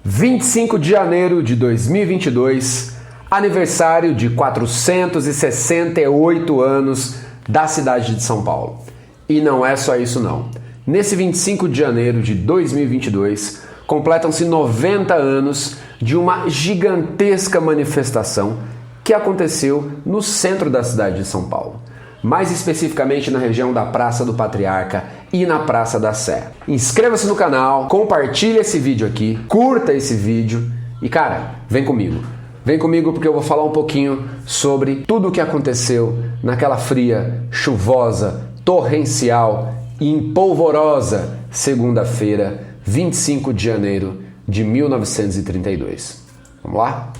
25 de janeiro de 2022, aniversário de 468 anos da cidade de São Paulo. E não é só isso não. Nesse 25 de janeiro de 2022, completam-se 90 anos de uma gigantesca manifestação que aconteceu no centro da cidade de São Paulo. Mais especificamente na região da Praça do Patriarca e na Praça da Sé. Inscreva-se no canal, compartilhe esse vídeo aqui, curta esse vídeo e, cara, vem comigo. Vem comigo porque eu vou falar um pouquinho sobre tudo o que aconteceu naquela fria, chuvosa, torrencial e empolvorosa segunda-feira, 25 de janeiro de 1932. Vamos lá?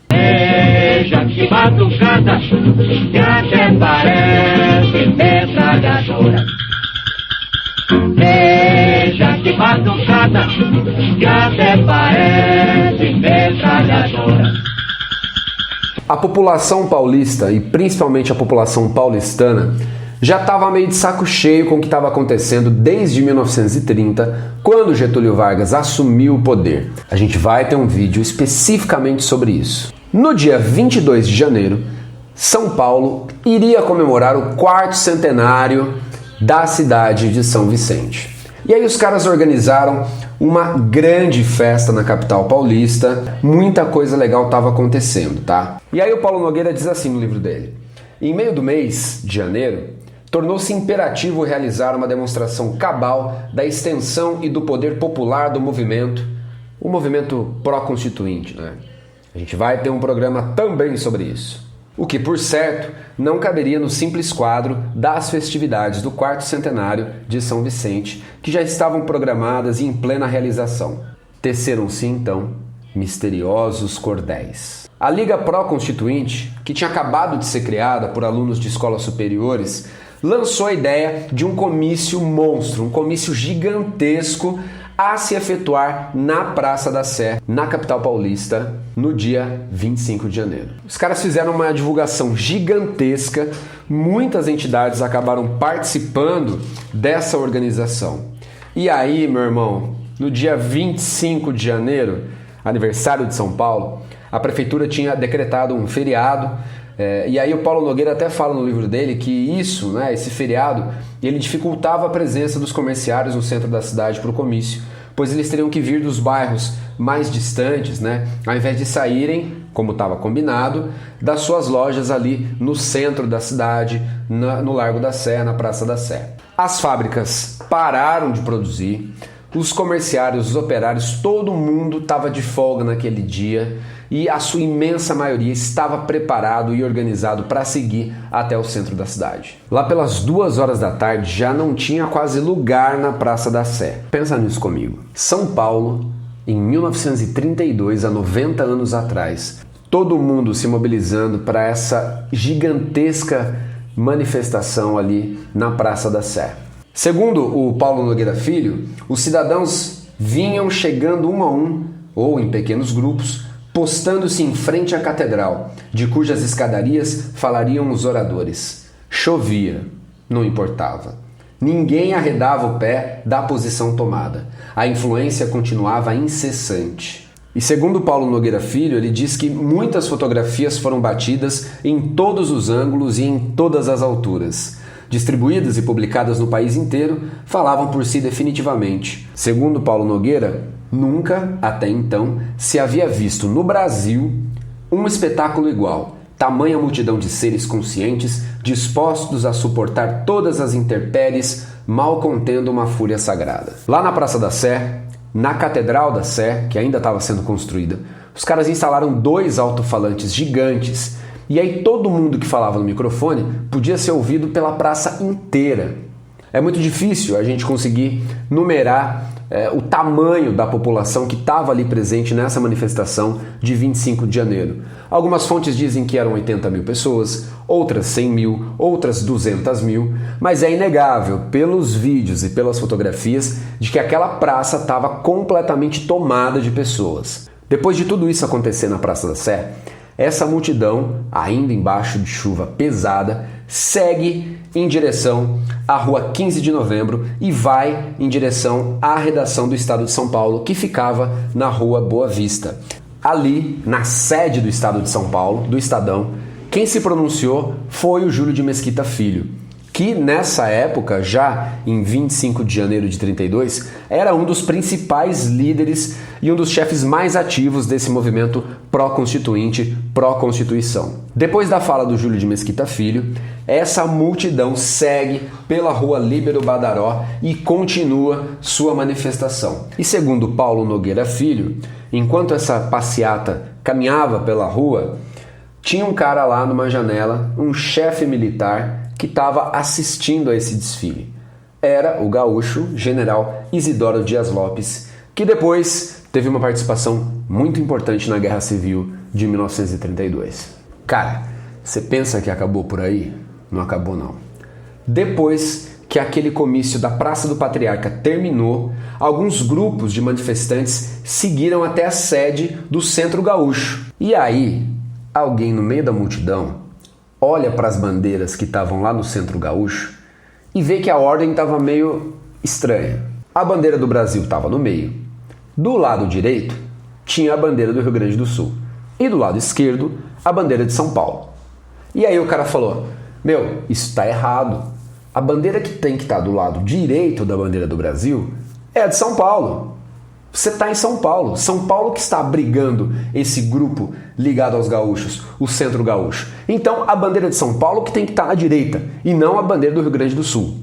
Veja que batucada, que até parece metralhadora. Veja que batucada, que até parece metralhadora. A população paulista, e principalmente a população paulistana, já estava meio de saco cheio com o que estava acontecendo desde 1930, quando Getúlio Vargas assumiu o poder. A gente vai ter um vídeo especificamente sobre isso. No dia 22 de janeiro, São Paulo iria comemorar o 4º centenário da cidade de São Vicente. E aí os caras organizaram uma grande festa na capital paulista, muita coisa legal estava acontecendo, tá? E aí o Paulo Nogueira diz assim no livro dele: em meio do mês de janeiro, tornou-se imperativo realizar uma demonstração cabal da extensão e do poder popular do movimento, o movimento pró-constituinte, né? A gente vai ter um programa também sobre isso. O que, por certo, não caberia no simples quadro das festividades do 4º centenário de São Vicente, que já estavam programadas e em plena realização. Teceram-se, então, misteriosos cordéis. A Liga Pró-Constituinte, que tinha acabado de ser criada por alunos de escolas superiores, lançou a ideia de um comício monstro, um comício gigantesco a se efetuar na Praça da Sé, na capital paulista, no dia 25 de janeiro. Os caras fizeram uma divulgação gigantesca, muitas entidades acabaram participando dessa organização. E aí, meu irmão, no dia 25 de janeiro, aniversário de São Paulo, a prefeitura tinha decretado um feriado. E aí o Paulo Nogueira até fala no livro dele que isso, né, esse feriado, ele dificultava a presença dos comerciários no centro da cidade para o comício, pois eles teriam que vir dos bairros mais distantes, né, ao invés de saírem, como estava combinado, das suas lojas ali no centro da cidade, no Largo da Sé, na Praça da Sé. As fábricas pararam de produzir, os comerciários, os operários, todo mundo estava de folga naquele dia e a sua imensa maioria estava preparado e organizado para seguir até o centro da cidade. Lá pelas 2 horas da tarde já não tinha quase lugar na Praça da Sé. Pensa nisso comigo. São Paulo, em 1932, há 90 anos atrás, todo mundo se mobilizando para essa gigantesca manifestação ali na Praça da Sé. Segundo o Paulo Nogueira Filho, os cidadãos vinham chegando um a um, ou em pequenos grupos, postando-se em frente à catedral, de cujas escadarias falariam os oradores. Chovia, não importava. Ninguém arredava o pé da posição tomada. A influência continuava incessante. E segundo Paulo Nogueira Filho, ele diz que muitas fotografias foram batidas em todos os ângulos e em todas as alturas. Distribuídas e publicadas no país inteiro, falavam por si definitivamente. Segundo Paulo Nogueira, nunca, até então, se havia visto no Brasil um espetáculo igual. Tamanha multidão de seres conscientes, dispostos a suportar todas as intempéries, mal contendo uma fúria sagrada. Lá na Praça da Sé, na Catedral da Sé, que ainda estava sendo construída, os caras instalaram 2 alto-falantes gigantes. E aí todo mundo que falava no microfone podia ser ouvido pela praça inteira. É muito difícil a gente conseguir numerar o tamanho da população que estava ali presente nessa manifestação de 25 de janeiro. Algumas fontes dizem que eram 80 mil pessoas, outras 100 mil, outras 200 mil, mas é inegável, pelos vídeos e pelas fotografias, de que aquela praça estava completamente tomada de pessoas. Depois de tudo isso acontecer na Praça da Sé, essa multidão, ainda embaixo de chuva pesada, segue em direção à Rua 15 de Novembro e vai em direção à redação do Estado de São Paulo, que ficava na Rua Boa Vista. Ali, na sede do Estado de São Paulo, do Estadão, quem se pronunciou foi o Júlio de Mesquita Filho, que nessa época, já em 25 de janeiro de 32, era um dos principais líderes e um dos chefes mais ativos desse movimento pró-constituinte, pró-constituição. Depois da fala do Júlio de Mesquita Filho, essa multidão segue pela Rua Líbero Badaró e continua sua manifestação. E segundo Paulo Nogueira Filho, enquanto essa passeata caminhava pela rua, tinha um cara lá numa janela, um chefe militar, que estava assistindo a esse desfile. Era o gaúcho general Isidoro Dias Lopes, que depois teve uma participação muito importante na Guerra Civil de 1932. Cara, você pensa que acabou por aí? Não acabou não. Depois que aquele comício da Praça do Patriarca terminou, alguns grupos de manifestantes seguiram até a sede do Centro Gaúcho. E aí, alguém no meio da multidão olha para as bandeiras que estavam lá no Centro Gaúcho e vê que a ordem estava meio estranha. A bandeira do Brasil estava no meio. Do lado direito tinha a bandeira do Rio Grande do Sul. E do lado esquerdo, a bandeira de São Paulo. E aí o cara falou, meu, isso está errado. A bandeira que tem que estar do lado direito da bandeira do Brasil é a de São Paulo. Você está em São Paulo. São Paulo que está abrigando esse grupo ligado aos gaúchos, o Centro Gaúcho. Então, a bandeira de São Paulo que tem que estar à direita e não a bandeira do Rio Grande do Sul.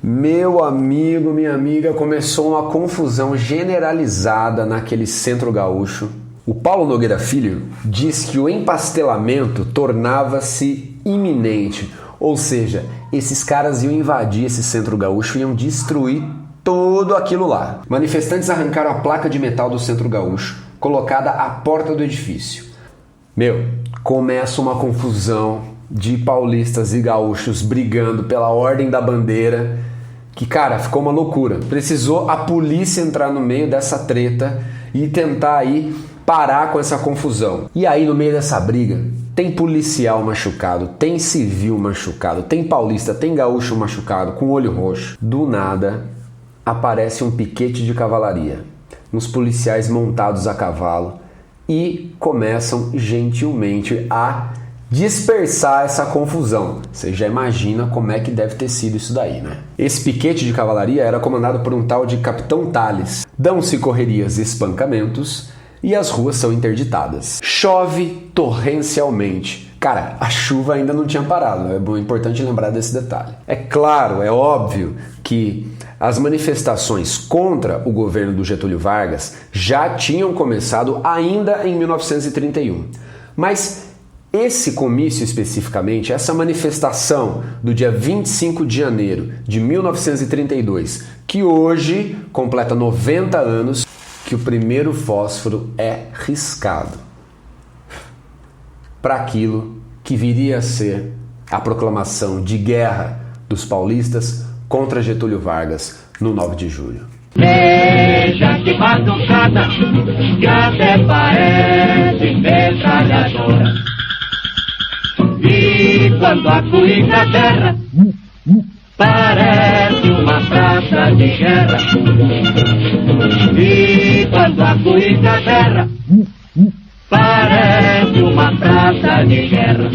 Meu amigo, minha amiga, começou uma confusão generalizada naquele Centro Gaúcho. O Paulo Nogueira Filho diz que o empastelamento tornava-se iminente. Ou seja, esses caras iam invadir esse Centro Gaúcho e iam destruir tudo aquilo lá. Manifestantes arrancaram a placa de metal do Centro Gaúcho, colocada à porta do edifício. Meu, começa uma confusão de paulistas e gaúchos brigando pela ordem da bandeira, que, cara, ficou uma loucura. Precisou a polícia entrar no meio dessa treta e tentar aí parar com essa confusão. E aí, no meio dessa briga, tem policial machucado, tem civil machucado, tem paulista, tem gaúcho machucado, com olho roxo. Do nada, aparece um piquete de cavalaria, uns policiais montados a cavalo e começam gentilmente a dispersar essa confusão. Você já imagina como é que deve ter sido isso daí, né? Esse piquete de cavalaria era comandado por um tal de Capitão Tales. Dão-se correrias e espancamentos e as ruas são interditadas. Chove torrencialmente. Cara, a chuva ainda não tinha parado, é importante lembrar desse detalhe. É claro, é óbvio que as manifestações contra o governo do Getúlio Vargas já tinham começado ainda em 1931. Mas esse comício especificamente, essa manifestação do dia 25 de janeiro de 1932, que hoje completa 90 anos, que o primeiro fósforo é riscado para aquilo que viria a ser a proclamação de guerra dos paulistas contra Getúlio Vargas no 9 de julho. Veja que batucada, que até parece metralhadora. E quando a cuíca terra, parece uma praça de guerra. E quando a cuíca terra, parece uma praça de guerra.